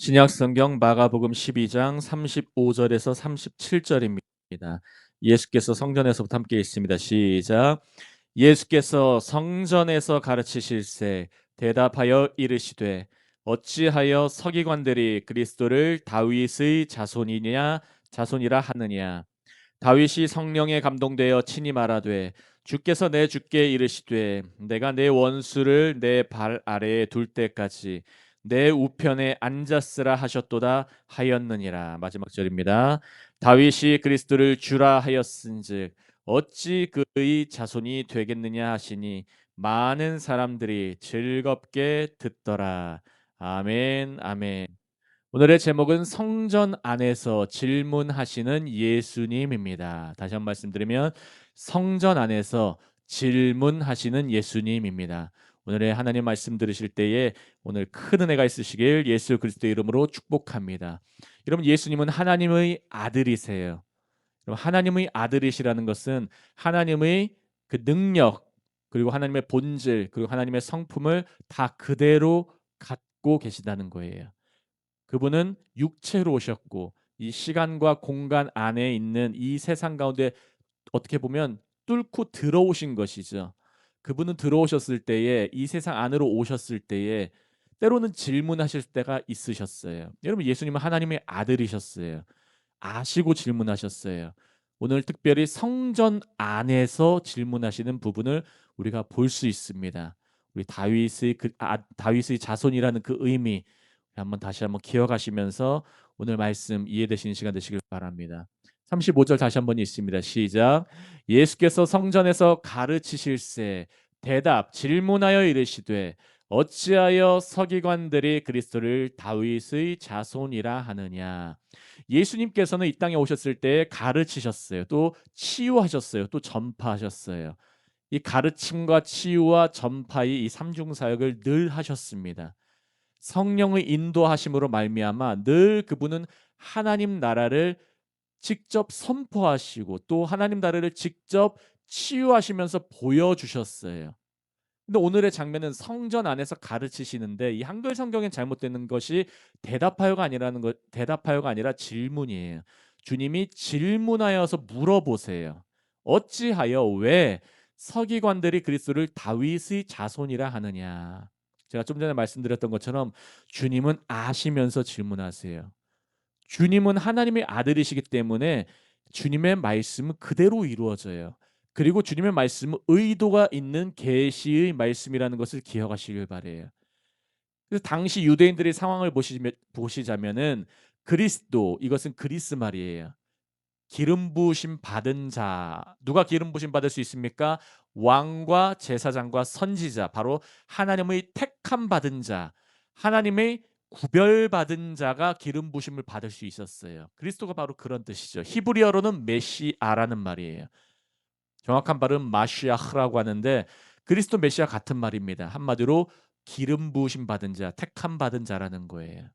신약 성경 마가복음 12장 35절에서 37절입니다. 예수께서 성전에서부터 함께 있습니다. 시작. 예수께서 성전에서 가르치실세 대답하여 이르시되 어찌하여 서기관들이 그리스도를 다윗의 자손이라 하느냐. 다윗이 성령에 감동되어 친히 말하되 주께서 내 주께 이르시되 내가 내 원수를 내 발 아래에 둘 때까지 내 우편에 앉았으라 하셨도다 하였느니라. 마지막 절입니다. 다윗이 그리스도를 주라 하였은즉 어찌 그의 자손이 되겠느냐 하시니 많은 사람들이 즐겁게 듣더라. 아멘, 아멘. 오늘의 제목은 성전 안에서 질문하시는 예수님입니다. 다시 한번 말씀드리면 성전 안에서 질문하시는 예수님입니다. 오늘의 하나님 말씀 들으실 때에 오늘 큰 은혜가 있으시길 예수 그리스도의 이름으로 축복합니다. 여러분, 예수님은 하나님의 아들이세요. 여러분, 하나님의 아들이시라는 것은 하나님의 그 능력, 그리고 하나님의 본질, 그리고 하나님의 성품을 다 그대로 갖고 계시다는 거예요. 그분은 육체로 오셨고 이 시간과 공간 안에 있는 이 세상 가운데 어떻게 보면 뚫고 들어오신 것이죠. 그분은 들어오셨을 때에 이 세상 안으로 오셨을 때에 때로는 질문하실 때가 있으셨어요. 여러분, 예수님은 하나님의 아들이셨어요. 아시고 질문하셨어요. 오늘 특별히 성전 안에서 질문하시는 부분을 우리가 볼 수 있습니다. 우리 다윗의 자손이라는 그 의미 한번 다시 한번 기억하시면서 오늘 말씀 이해되시는 시간 되시길 바랍니다. 35절 다시 한번 있습니다. 시작. 예수께서 성전에서 가르치실세 대답 질문하여 이르시되 어찌하여 서기관들이 그리스도를 다윗의 자손이라 하느냐. 예수님께서는 이 땅에 오셨을 때 가르치셨어요. 또 치유하셨어요. 또 전파하셨어요. 이 가르침과 치유와 전파의 이 삼중 사역을 늘 하셨습니다. 성령의 인도하심으로 말미암아 늘 그분은 하나님 나라를 직접 선포하시고 또 하나님 나라를 직접 치유하시면서 보여주셨어요. 근데 오늘의 장면은 성전 안에서 가르치시는데 이 한글 성경엔 잘못되는 것이 대답하여가 아니라 질문이에요. 주님이 질문하여서 물어보세요. 어찌하여 왜 서기관들이 그리스도를 다윗의 자손이라 하느냐. 제가 좀 전에 말씀드렸던 것처럼 주님은 아시면서 질문하세요. 주님은 하나님의 아들이시기 때문에 주님의 말씀은 그대로 이루어져요. 그리고 주님의 말씀은 의도가 있는 계시의 말씀이라는 것을 기억하시길 바래요. 그래서 당시 유대인들의 상황을 보시자면은 그리스도, 이것은 그리스 말이에요. 기름 부으심 받은 자. 누가 기름 부으심 받을 수 있습니까? 왕과 제사장과 선지자, 바로 하나님의 택함 받은 자, 하나님의 구별받은 자가 기름 부으심을 받을 수 있었어요. 그리스도가 바로 그런 뜻이죠. 히브리어로는 메시아라는 말이에요. 정확한 발음 마시아흐라고 하는데 그리스도 메시아 같은 말입니다. 한마디로 기름 부으심 받은 자, 택함 받은 자라는 거예요.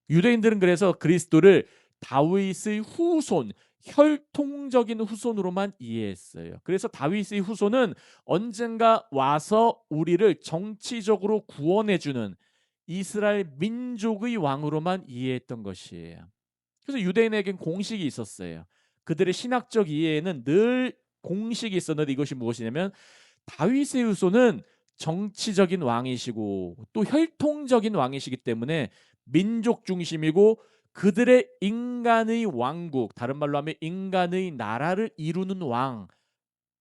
유대인들은 그래서 그리스도를 다윗의 후손, 혈통적인 후손으로만 이해했어요. 그래서 다윗의 후손은 언젠가 와서 우리를 정치적으로 구원해 주는 이스라엘 민족의 왕으로만 이해했던 것이에요. 그래서 유대인에겐 공식이 있었어요. 그들의 신학적 이해에는 늘 공식이 있었는데 이것이 무엇이냐면 다윗의 후손은 정치적인 왕이시고 또 혈통적인 왕이시기 때문에 민족 중심이고 그들의 인간의 왕국, 다른 말로 하면 인간의 나라를 이루는 왕,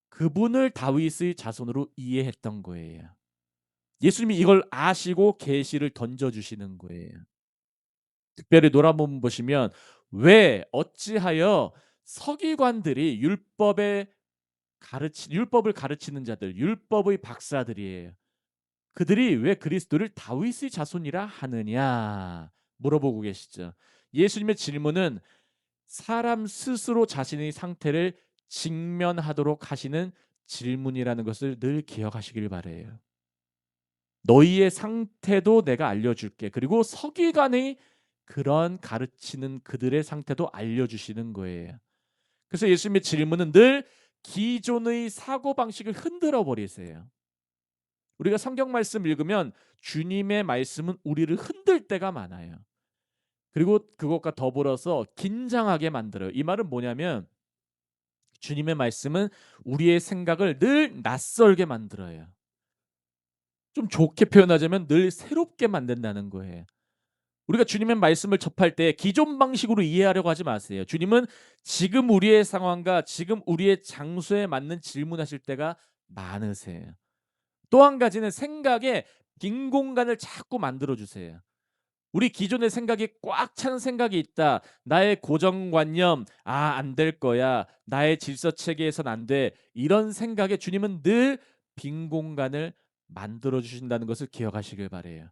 그분을 다윗의 자손으로 이해했던 거예요. 예수님이 이걸 아시고 계시를 던져주시는 거예요. 특별히 노라본 보시면 왜 어찌하여 서기관들이 율법을 가르치는 자들, 율법의 박사들이에요. 그들이 왜 그리스도를 다윗의 자손이라 하느냐 물어보고 계시죠. 예수님의 질문은 사람 스스로 자신의 상태를 직면하도록 하시는 질문이라는 것을 늘 기억하시길 바래요. 너희의 상태도 내가 알려줄게. 그리고 서기관의 그런 가르치는 그들의 상태도 알려주시는 거예요. 그래서 예수님의 질문은 늘 기존의 사고방식을 흔들어 버리세요. 우리가 성경 말씀 읽으면 주님의 말씀은 우리를 흔들 때가 많아요. 그리고 그것과 더불어서 긴장하게 만들어요. 이 말은 뭐냐면 주님의 말씀은 우리의 생각을 늘 낯설게 만들어요. 좀 좋게 표현하자면 늘 새롭게 만든다는 거예요. 우리가 주님의 말씀을 접할 때 기존 방식으로 이해하려고 하지 마세요. 주님은 지금 우리의 상황과 지금 우리의 장소에 맞는 질문하실 때가 많으세요. 또 한 가지는 생각에 빈 공간을 자꾸 만들어 주세요. 우리 기존의 생각이 꽉 찬 생각이 있다. 나의 고정관념, '아 안 될 거야. 나의 질서 체계에선 안 돼.' 이런 생각에 주님은 늘 빈 공간을 만들어 주신다는 것을 기억하시길 바라요.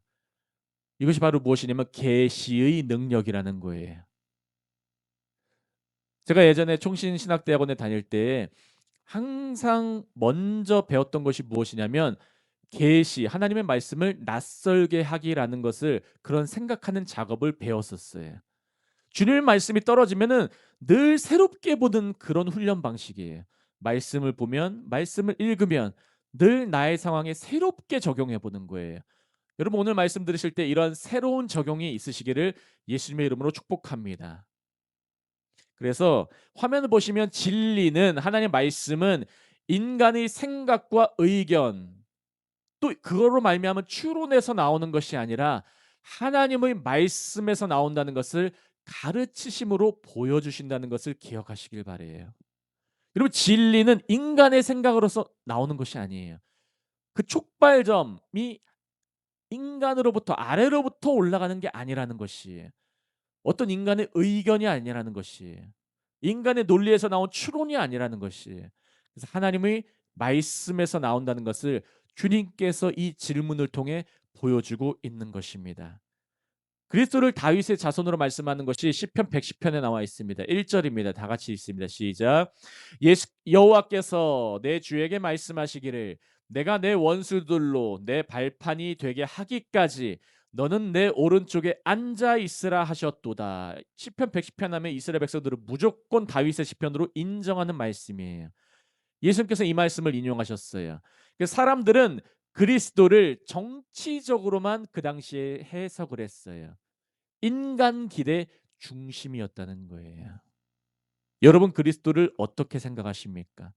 이것이 바로 무엇이냐면 계시의 능력이라는 거예요. 제가 예전에 총신신학대학원에 다닐 때 항상 먼저 배웠던 것이 무엇이냐면 계시, 하나님의 말씀을 낯설게 하기라는 것을 그런 생각하는 작업을 배웠었어요. 주님의 말씀이 떨어지면은 늘 새롭게 보는 그런 훈련 방식이에요. 말씀을 보면, 말씀을 읽으면 늘 나의 상황에 새롭게 적용해 보는 거예요. 여러분 오늘 말씀 들으실 때 이런 새로운 적용이 있으시기를 예수님의 이름으로 축복합니다. 그래서 화면을 보시면 진리는 하나님의 말씀은 인간의 생각과 의견 또 그거로 말미암은 추론에서 나오는 것이 아니라 하나님의 말씀에서 나온다는 것을 가르치심으로 보여주신다는 것을 기억하시길 바라요. 여러분 진리는 인간의 생각으로서 나오는 것이 아니에요. 그 촉발점이 인간으로부터 아래로부터 올라가는 게 아니라는 것이 어떤 인간의 의견이 아니라는 것이 인간의 논리에서 나온 추론이 아니라는 것이 그래서 하나님의 말씀에서 나온다는 것을 주님께서 이 질문을 통해 보여주고 있는 것입니다. 그리스도를 다윗의 자손으로 말씀하는 것이 시편 110편에 나와 있습니다. 1절입니다. 다 같이 읽습니다. 시작. 예수 여호와께서 내 주에게 말씀하시기를 내가 내 원수들로 내 발판이 되게 하기까지 너는 내 오른쪽에 앉아 있으라 하셨도다. 시편 110편 하면 이스라엘 백성들은 무조건 다윗의 시편으로 인정하는 말씀이에요. 예수님께서 이 말씀을 인용하셨어요. 사람들은 그리스도를 정치적으로만 그 당시에 해석을 했어요. 인간 길의 중심이었다는 거예요. 여러분 그리스도를 어떻게 생각하십니까?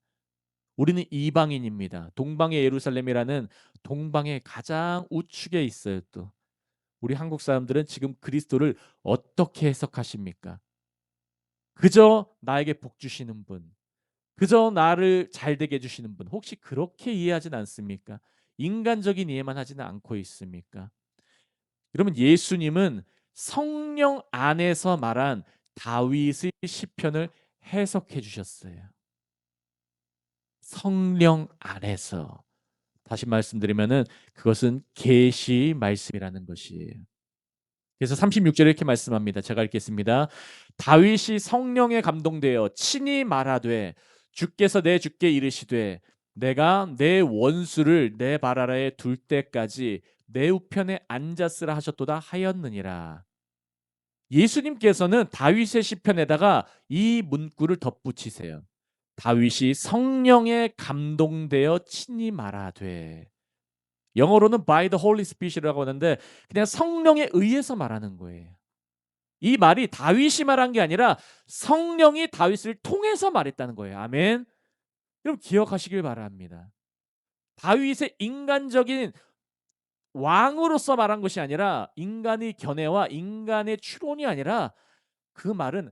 우리는 이방인입니다. 동방의 예루살렘이라는 동방의 가장 우측에 있어요. 또 우리 한국 사람들은 지금 그리스도를 어떻게 해석하십니까? 그저 나에게 복 주시는 분, 그저 나를 잘되게 해 주시는 분 혹시 그렇게 이해하진 않습니까? 인간적인 이해만 하지는 않고 있습니까? 여러분 예수님은 성령 안에서 말한 다윗의 시편을 해석해 주셨어요. 성령 안에서. 다시 말씀드리면은 그것은 계시 말씀이라는 것이에요. 그래서 36절에 이렇게 말씀합니다. 제가 읽겠습니다. 다윗이 성령에 감동되어 친히 말하되 주께서 내 주께 이르시되 내가 내 원수를 내 발 아래에 둘 때까지 내 우편에 앉았으라 하셨도다 하였느니라. 예수님께서는 다윗의 시편에다가 이 문구를 덧붙이세요. 다윗이 성령에 감동되어 친히 말하되 영어로는 by the Holy Spirit이라고 하는데 그냥 성령에 의해서 말하는 거예요. 이 말이 다윗이 말한 게 아니라 성령이 다윗을 통해서 말했다는 거예요. 아멘. 여러분 기억하시길 바랍니다. 다윗의 인간적인 왕으로서 말한 것이 아니라 인간의 견해와 인간의 추론이 아니라 그 말은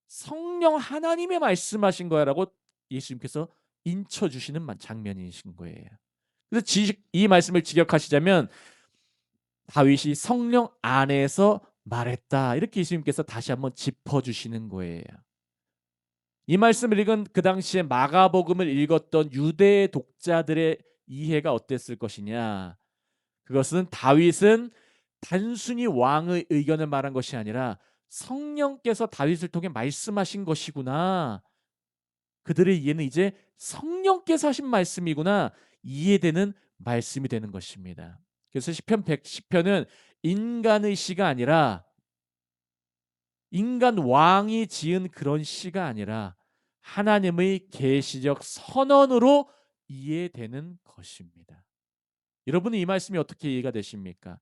성령 하나님의 말씀하신 거야라고 예수님께서 인쳐 주시는 장면이신 거예요. 그래서 이 말씀을 직역하시자면 다윗이 성령 안에서 말했다. 이렇게 예수님께서 다시 한번 짚어 주시는 거예요. 이 말씀을 읽은 그 당시에 마가복음을 읽었던 유대 독자들의 이해가 어땠을 것이냐? 그것은 다윗은 단순히 왕의 의견을 말한 것이 아니라 성령께서 다윗을 통해 말씀하신 것이구나. 그들의 이해는 이제 성령께서 하신 말씀이구나. 이해되는 말씀이 되는 것입니다. 그래서 시편 110편은 인간의 시가 아니라 인간 왕이 지은 그런 시가 아니라 하나님의 계시적 선언으로 이해되는 것입니다. 여러분은 이 말씀이 어떻게 이해가 되십니까?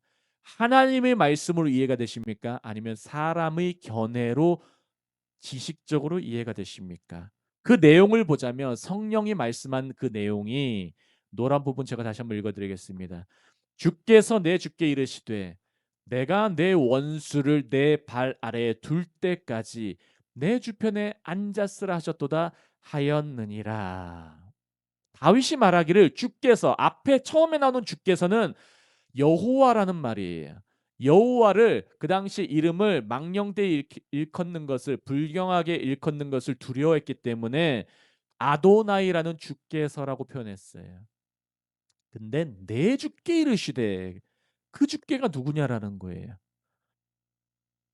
하나님의 말씀으로 이해가 되십니까? 아니면 사람의 견해로 지식적으로 이해가 되십니까? 그 내용을 보자면 성령이 말씀한 그 내용이 노란 부분 제가 다시 한번 읽어 드리겠습니다. 주께서 내 주께 이르시되 내가 내 원수를 내 발 아래에 둘 때까지 내 주편에 앉았으라 하셨도다 하였느니라. 다윗이 말하기를 주께서, 앞에 처음에 나오는 주께서는 여호와라는 말이에요. 여호와를 그 당시 이름을 망령되이 일컫는 것을, 불경하게 일컫는 것을 두려워했기 때문에 아도나이라는 주께서라고 표현했어요. 근데 내 주께 이르시되, 그 주께가 누구냐라는 거예요.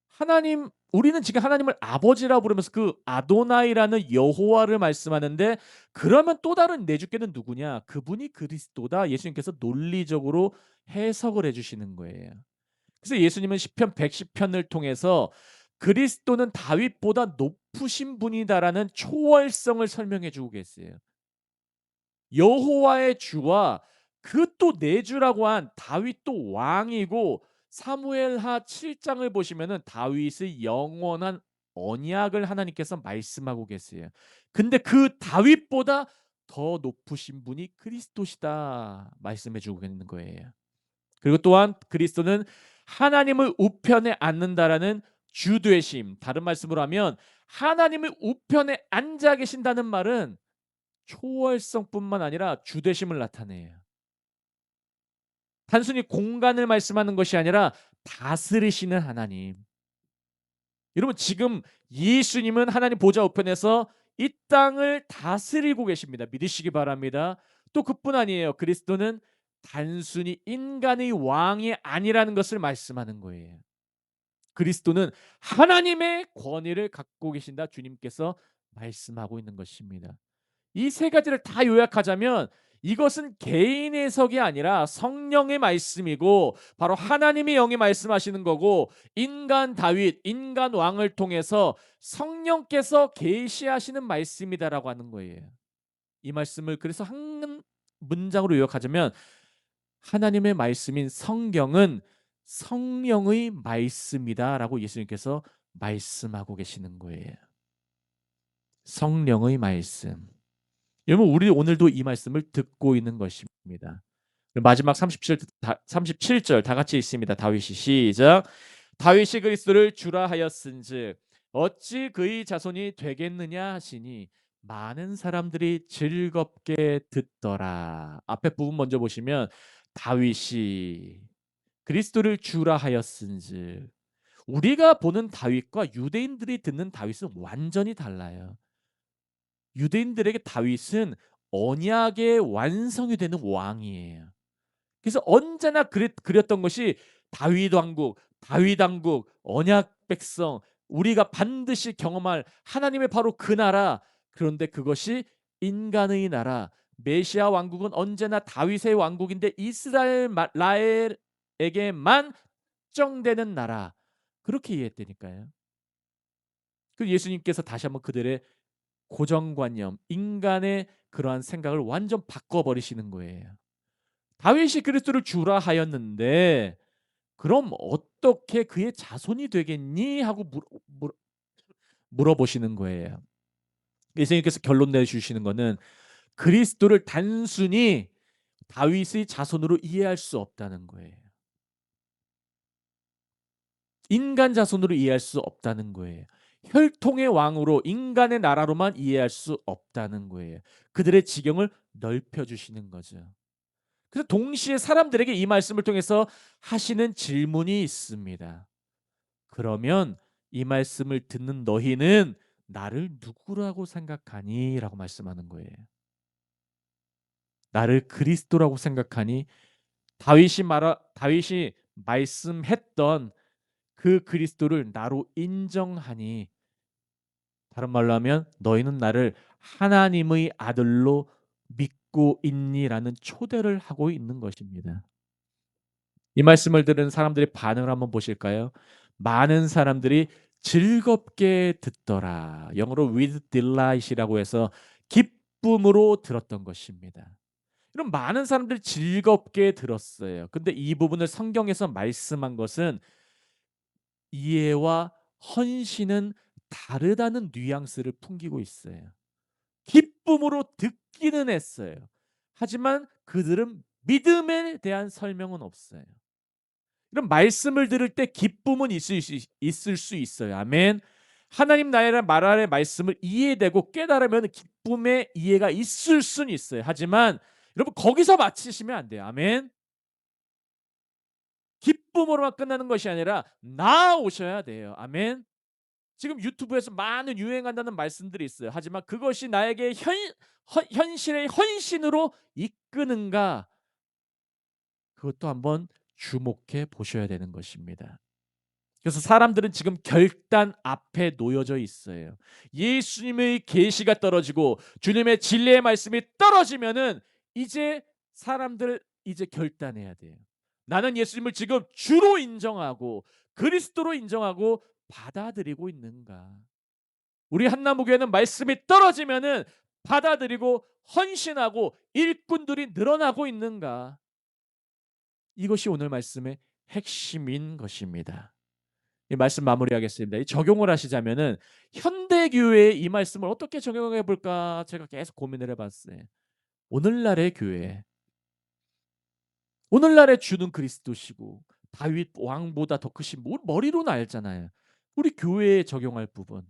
하나님, 우리는 지금 하나님을 아버지라고 부르면서 그 아도나이라는 여호와를 말씀하는데, 그러면 또 다른 내 주께는 누구냐? 그분이 그리스도다. 예수님께서 논리적으로 해석을 해주시는 거예요. 그래서 예수님은 시편 110편을 통해서 그리스도는 다윗보다 높으신 분이다라는 초월성을 설명해 주고 계세요. 여호와의 주와 그 또 내 주라고 한 다윗도 왕이고, 사무엘하 7장을 보시면은 다윗의 영원한 언약을 하나님께서 말씀하고 계세요. 근데 그 다윗보다 더 높으신 분이 그리스도시다 말씀해 주고 있는 거예요. 그리고 또한 그리스도는 하나님을 우편에 앉는다라는 주되심, 다른 말씀으로 하면 하나님의 우편에 앉아 계신다는 말은 초월성뿐만 아니라 주되심을 나타내요. 단순히 공간을 말씀하는 것이 아니라 다스리시는 하나님. 여러분, 지금 예수님은 하나님 보좌 우편에서 이 땅을 다스리고 계십니다. 믿으시기 바랍니다. 또 그뿐 아니에요. 그리스도는 단순히 인간의 왕이 아니라는 것을 말씀하는 거예요. 그리스도는 하나님의 권위를 갖고 계신다, 주님께서 말씀하고 있는 것입니다. 이 세 가지를 다 요약하자면 이것은 개인 해석이 아니라 성령의 말씀이고, 바로 하나님의 영이 말씀하시는 거고, 인간 다윗, 인간 왕을 통해서 성령께서 계시하시는 말씀이다라고 하는 거예요. 이 말씀을 그래서 한 문장으로 요약하자면, 하나님의 말씀인 성경은 성령의 말씀이다라고 예수님께서 말씀하고 계시는 거예요. 성령의 말씀. 여러분, 우리 오늘도 이 말씀을 듣고 있는 것입니다. 마지막 37절 다 같이 읽습니다. 다윗이 시작. 다윗이 그리스도를 주라 하였은즉 어찌 그의 자손이 되겠느냐 하시니 많은 사람들이 즐겁게 듣더라. 앞에 부분 먼저 보시면 다윗이 그리스도를 주라 하였은즉, 우리가 보는 다윗과 유대인들이 듣는 다윗은 완전히 달라요. 유대인들에게 다윗은 언약의 완성이 되는 왕이에요. 그래서 언제나 그렸던 것이 다윗 왕국, 다윗 왕국, 언약 백성, 우리가 반드시 경험할 하나님의 바로 그 나라. 그런데 그것이 인간의 나라, 메시아 왕국은 언제나 다윗의 왕국인데 이스라엘 라엘에게만 특정되는 나라. 그렇게 이해했다니까요. 그 예수님께서 다시 한번 그들의 고정관념, 인간의 그러한 생각을 완전 바꿔버리시는 거예요. 다윗이 그리스도를 주라 하였는데 그럼 어떻게 그의 자손이 되겠니? 하고 물어보시는 거예요. 예수님께서 결론 내주시는 것은 그리스도를 단순히 다윗의 자손으로 이해할 수 없다는 거예요. 인간 자손으로 이해할 수 없다는 거예요. 혈통의 왕으로, 인간의 나라로만 이해할 수 없다는 거예요. 그들의 지경을 넓혀주시는 거죠. 그래서 동시에 사람들에게 이 말씀을 통해서 하시는 질문이 있습니다. 그러면 이 말씀을 듣는 너희는 나를 누구라고 생각하니? 라고 말씀하는 거예요. 나를 그리스도라고 생각하니? 다윗이 말씀했던 그 그리스도를 나로 인정하니? 다른 말로 하면 너희는 나를 하나님의 아들로 믿고 있니라는 초대를 하고 있는 것입니다. 이 말씀을 들은 사람들의 반응을 한번 보실까요? 많은 사람들이 즐겁게 듣더라. 영어로 with delight이라고 해서 기쁨으로 들었던 것입니다. 이런 많은 사람들이 즐겁게 들었어요. 근데 이 부분을 성경에서 말씀한 것은 이해와 헌신은 다르다는 뉘앙스를 풍기고 있어요. 기쁨으로 듣기는 했어요. 하지만 그들은 믿음에 대한 설명은 없어요. 이런 말씀을 들을 때 기쁨은 있을 수 있어요. 아멘. 하나님 나라의 말 아래 말씀을 이해되고 깨달으면 기쁨의 이해가 있을 수는 있어요. 하지만 여러분 거기서 마치시면 안 돼요. 아멘. 기쁨으로만 끝나는 것이 아니라 나아오셔야 돼요. 아멘. 지금 유튜브에서 많은 유행한다는 말씀들이 있어요. 하지만 그것이 나에게 현실의 헌신으로 이끄는가? 그것도 한번 주목해 보셔야 되는 것입니다. 그래서 사람들은 지금 결단 앞에 놓여져 있어요. 예수님의 계시가 떨어지고 주님의 진리의 말씀이 떨어지면은 이제 사람들 이제 결단해야 돼요. 나는 예수님을 지금 주로 인정하고 그리스도로 인정하고 받아들이고 있는가? 우리 한나무교회는 말씀이 떨어지면은 받아들이고 헌신하고 일꾼들이 늘어나고 있는가? 이것이 오늘 말씀의 핵심인 것입니다. 이 말씀 마무리하겠습니다. 이 적용을 하시자면은 현대 교회에 이 말씀을 어떻게 적용해 볼까 제가 계속 고민을 해봤어요. 오늘날의 교회, 오늘날의 주는 그리스도시고 다윗 왕보다 더 크신 머리로는 알잖아요. 우리 교회에 적용할 부분.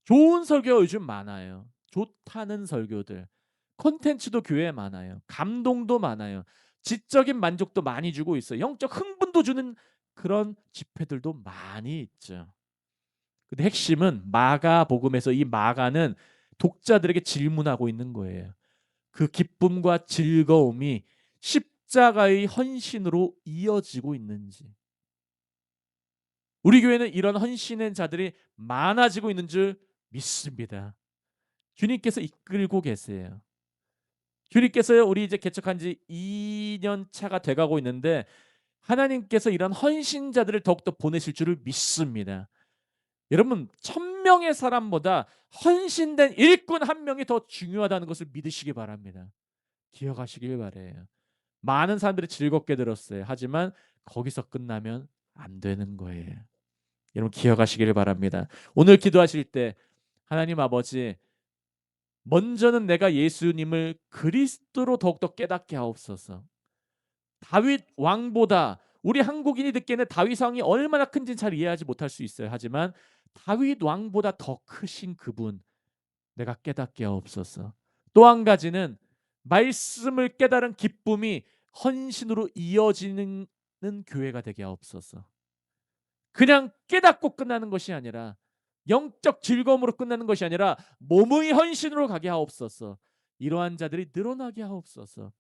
좋은 설교가 요즘 많아요. 좋다는 설교들. 콘텐츠도 교회에 많아요. 감동도 많아요. 지적인 만족도 많이 주고 있어요. 영적 흥분도 주는 그런 집회들도 많이 있죠. 근데 핵심은 마가복음에서 이 마가는 독자들에게 질문하고 있는 거예요. 그 기쁨과 즐거움이 십자가의 헌신으로 이어지고 있는지. 우리 교회는 이런 헌신의 자들이 많아지고 있는 줄 믿습니다. 주님께서 이끌고 계세요. 주님께서요, 우리 이제 개척한 지 2년 차가 돼가고 있는데 하나님께서 이런 헌신자들을 더욱더 보내실 줄을 믿습니다. 여러분 1000명의 사람보다 헌신된 일꾼 한 명이 더 중요하다는 것을 믿으시기 바랍니다. 기억하시길 바래요. 많은 사람들이 즐겁게 들었어요. 하지만 거기서 끝나면 안 되는 거예요. 여러분 기억하시길 바랍니다. 오늘 기도하실 때 하나님 아버지, 먼저는 내가 예수님을 그리스도로 더욱더 깨닫게 하옵소서. 다윗 왕보다, 우리 한국인이 듣기에는 다윗 왕이 얼마나 큰지 잘 이해하지 못할 수 있어요. 하지만 다윗 왕보다 더 크신 그분 내가 깨닫게 하옵소서. 또 한 가지는 말씀을 깨달은 기쁨이 헌신으로 이어지는 교회가 되게 하옵소서. 그냥 깨닫고 끝나는 것이 아니라, 영적 즐거움으로 끝나는 것이 아니라 몸의 헌신으로 가게 하옵소서. 이러한 자들이 늘어나게 하옵소서.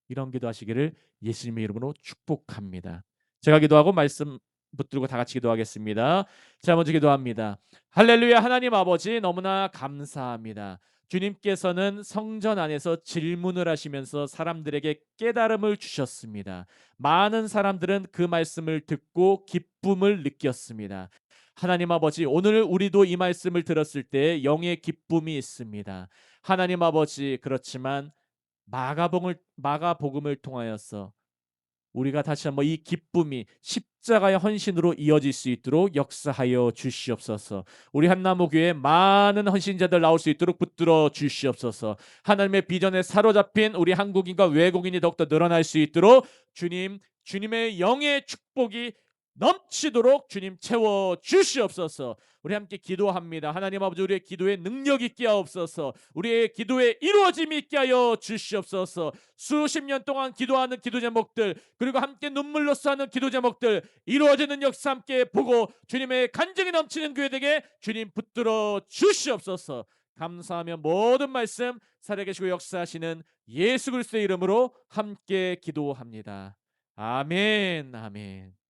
이런 기도하시기를 예수님의 이름으로 축복합니다. 제가 기도하고 말씀 붙들고 다 같이 기도하겠습니다. 자, 먼저 기도합니다. 할렐루야. 하나님 아버지 너무나 감사합니다. 주님께서는 성전 안에서 질문을 하시면서 사람들에게 깨달음을 주셨습니다. 많은 사람들은 그 말씀을 듣고 기쁨을 느꼈습니다. 하나님 아버지, 오늘 우리도 이 말씀을 들었을 때 영의 기쁨이 있습니다. 하나님 아버지, 그렇지만 마가복음을 통하여서 우리가 다시 한번 이 기쁨이 십자가의 헌신으로 이어질 수 있도록 역사하여 주시옵소서. 우리 한나무교회 많은 헌신자들 나올 수 있도록 붙들어 주시옵소서. 하나님의 비전에 사로잡힌 우리 한국인과 외국인이 더욱더 늘어날 수 있도록 주님의 영의 축복이 넘치도록 주님 채워 주시옵소서. 우리 함께 기도합니다. 하나님 아버지, 우리의 기도에 능력 있게 하옵소서. 우리의 기도에 이루어짐이 있게 하여 주시옵소서. 수십 년 동안 기도하는 기도 제목들, 그리고 함께 눈물로써 하는 기도 제목들 이루어지는 역사 함께 보고 주님의 간증이 넘치는 교회 되게 주님 붙들어 주시옵소서. 감사하며 모든 말씀 살아계시고 역사하시는 예수 그리스도의 이름으로 함께 기도합니다. 아멘. 아멘.